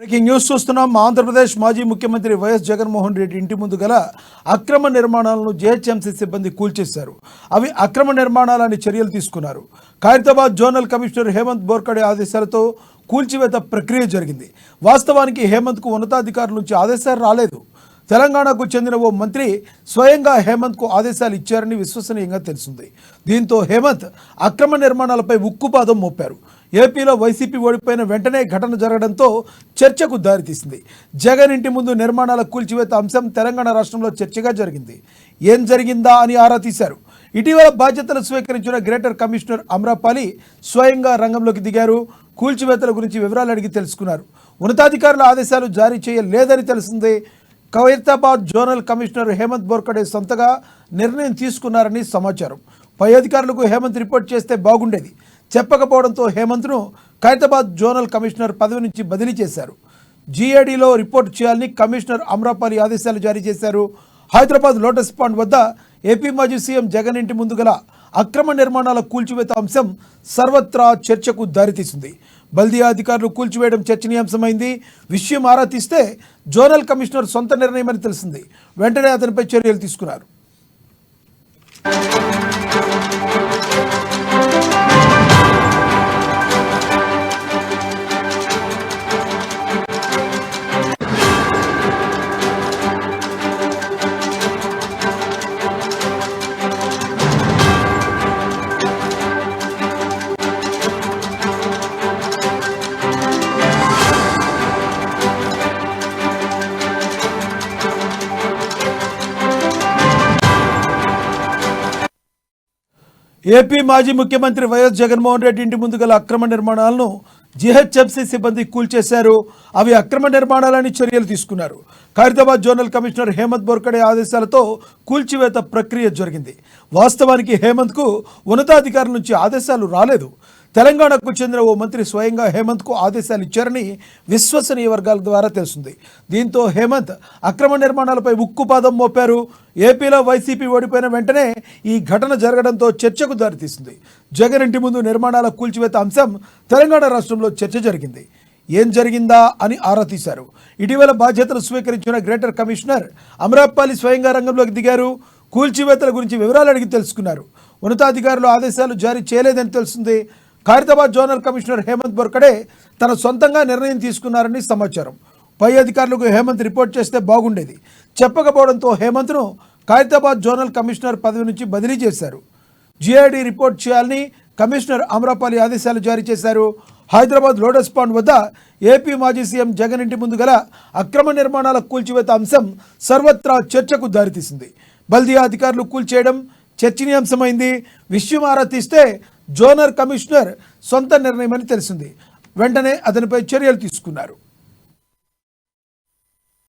Breaking news చూస్తున్నాం. ఆంధ్రప్రదేశ్ మాజీ ముఖ్యమంత్రి వైఎస్ జగన్మోహన్ రెడ్డి ఇంటి ముందు గల అక్రమ నిర్మాణాలను జీహెచ్ఎంసీ సిబ్బంది కూల్చేశారు. అవి అక్రమ నిర్మాణాలని చర్యలు తీసుకున్నారు. ఖైరతాబాద్ జోనల్ కమిషనర్ హేమంత్ బోర్కడే ఆదేశాలతో కూల్చివేత ప్రక్రియ జరిగింది. వాస్తవానికి హేమంత్కు ఉన్నతాధికారుల నుంచి ఆదేశాలు రాలేదు. తెలంగాణకు చెందిన ఓ మంత్రి స్వయంగా హేమంత్కు ఆదేశాలు ఇచ్చారని విశ్వసనీయంగా తెలిసింది. దీంతో హేమంత్ అక్రమ నిర్మాణాలపై ఉక్కుపాదం మోపారు. ఏపీలో వైసీపీ ఓడిపోయిన వెంటనే ఘటన జరగడంతో చర్చకు దారితీసింది. జగన్ ఇంటి ముందు నిర్మాణాల కూల్చివేత అంశం తెలంగాణ రాష్ట్రంలో చర్చగా జరిగింది. ఏం జరిగిందా అని ఆరా తీశారు. ఇటీవల బాధ్యతలు స్వీకరించిన గ్రేటర్ కమిషనర్ అమ్రపాలి స్వయంగా రంగంలోకి దిగారు. కూల్చివేతల గురించి వివరాలు అడిగి తెలుసుకున్నారు. ఉన్నతాధికారుల ఆదేశాలు జారీ చేయలేదని తెలిసింది. ఖైరతాబాద్ జోనల్ కమిషనర్ హేమంత్ బోర్కడే సొంతగా నిర్ణయం తీసుకున్నారని సమాచారం. పై అధికారులకు హేమంత్ రిపోర్ట్ చేస్తే బాగుండేది. చెప్పకపోవడంతో హేమంత్ను ఖైరతాబాద్ జోనల్ కమిషనర్ పదవి నుంచి బదిలీ చేశారు. జీఏడీలో రిపోర్ట్ చేయాలని కమిషనర్ అమ్రపాలి ఆదేశాలు జారీ చేశారు. హైదరాబాద్ లోటస్ పాండ్ వద్ద ఏపీ మాజీ సీఎం జగన్ ఇంటి ముందు గల అక్రమ నిర్మాణాల కూల్చివేత అంశం సర్వత్రా చర్చకు దారితీసింది. బల్దియా అధికారులు కూల్చివేయడం చర్చనీయాంశమైంది. విషయం ఆరా తీస్తే జోనల్ కమిషనర్ సొంత నిర్ణయమని తెలిసింది. వెంటనే అతనిపై చర్యలు తీసుకున్నారు. ఏపీ మాజీ ముఖ్యమంత్రి వైఎస్ జగన్మోహన్ రెడ్డి ఇంటి ముందు గల అక్రమ నిర్మాణాలను జీహెచ్ఎంసీ సిబ్బంది కూల్చేశారు. అవి అక్రమ నిర్మాణాలని చర్యలు తీసుకున్నారు. ఖైరతాబాద్ జోనల్ కమిషనర్ హేమంత్ బోర్కడే ఆదేశాలతో కూల్చివేత ప్రక్రియ జరిగింది. వాస్తవానికి హేమంత్కు ఉన్నతాధికారుల నుంచి ఆదేశాలు రాలేదు. తెలంగాణకు చెందిన ఓ మంత్రి స్వయంగా హేమంత్కు ఆదేశాలు ఇచ్చారని విశ్వసనీయ వర్గాల ద్వారా తెలిసింది. దీంతో హేమంత్ అక్రమ నిర్మాణాలపై ఉక్కుపాదం మోపారు. ఏపీలో వైసీపీ ఓడిపోయిన వెంటనే ఈ ఘటన జరగడంతో చర్చకు దారితీసింది. జగన్ ఇంటి ముందు నిర్మాణాల కూల్చివేత అంశం తెలంగాణ రాష్ట్రంలో చర్చ జరిగింది. ఏం జరిగిందా అని ఆరా తీశారు. ఇటీవల బాధ్యతలు స్వీకరించిన గ్రేటర్ కమిషనర్ అమ్రపాలి స్వయంగా రంగంలోకి దిగారు. కూల్చివేతల గురించి వివరాలు అడిగి తెలుసుకున్నారు. ఉన్నతాధికారులు ఆదేశాలు జారీ చేయలేదని తెలిసింది. ఖైరతాబాద్ జోనల్ కమిషనర్ హేమంత్ బోర్కడే తన సొంతంగా నిర్ణయం తీసుకున్నారని సమాచారం. పై అధికారులకు హేమంత్ రిపోర్ట్ చేస్తే బాగుండేది. చెప్పకపోవడంతో హేమంత్ను ఖైరతాబాద్ జోనల్ కమిషనర్ పదవి నుంచి బదిలీ చేశారు. జీఐడీ రిపోర్ట్ చేయాలని కమిషనర్ అమ్రపాలి ఆదేశాలు జారీ చేశారు. హైదరాబాద్ లోటస్ పాండ్ వద్ద ఏపీ మాజీ సీఎం జగన్ ఇంటి ముందు గల అక్రమ నిర్మాణాల కూల్చివేత అంశం సర్వత్రా చర్చకు దారితీసింది. బల్దియా అధికారులు కూల్చేయడం చర్చనీయాంశమైంది. విషయం ఆరా తీస్తే జోనల్ కమిషనర్ సొంత నిర్ణయమని తెలిసింది. వెంటనే అతనిపై చర్యలు తీసుకున్నారు.